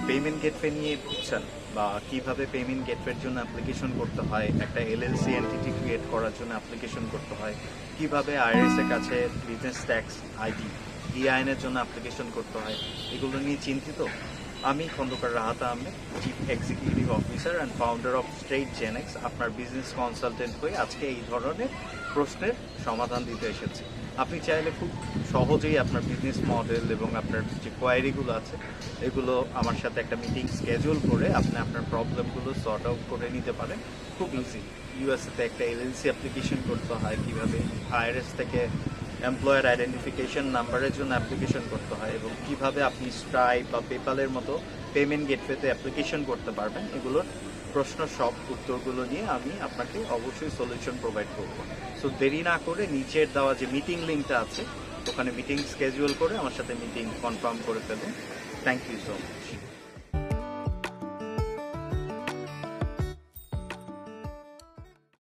Payment gateway নিয়ে বুঝছেন বা কিভাবে পেমেন্ট গেটওয়ের জন্য অ্যাপ্লিকেশন করতে হয়, একটা এলএলসি এন্টিটি ক্রিয়েট করার জন্য অ্যাপ্লিকেশন করতে হয়, কিভাবে আইআরএস এর কাছে বিজনেস ট্যাক্স আইডি ইআইএনের জন্য অ্যাপ্লিকেশন করতে হয়, এগুলো নিয়ে চিন্তিত। আমি Khondokar Rahat Ahmed, chief executive officer and founder of Straight Genex, আপনার বিজনেস কনসালটেন্ট হয়ে আজকে এই ধরনের প্রশ্নের সমাধান দিতে এসেছি। আপনি চাইলে খুব সহজেই আপনার বিজনেস মডেল এবং আপনার যে কোয়ারিগুলো আছে এগুলো আমার সাথে একটা মিটিং স্কেজুল করে আপনি আপনার প্রবলেমগুলো সর্ট আউট করে নিতে পারেন। খুব ইজি। ইউএসএতে একটা এলএলসি অ্যাপ্লিকেশন করতে হয়, কীভাবে আইআরএস থেকে এমপ্লয়ার আইডেন্টিফিকেশন নাম্বারের জন্য অ্যাপ্লিকেশন করতে হয়, এবং কিভাবে আপনি স্ট্রাইপ বা পেপালের মতো পেমেন্ট গেটওয়েতে অ্যাপ্লিকেশন করতে পারবেন, এগুলোর প্রশ্ন সব উত্তরগুলো নিয়ে আমি আপনাকে অবশ্যই সলিউশন প্রোভাইড করব। সো দেরি না করে নিচের দেওয়া যে মিটিং লিঙ্কটা আছে ওখানে মিটিং স্কেজুয়াল করে আমার সাথে মিটিং কনফার্ম করে ফেলুন। Thank you so much.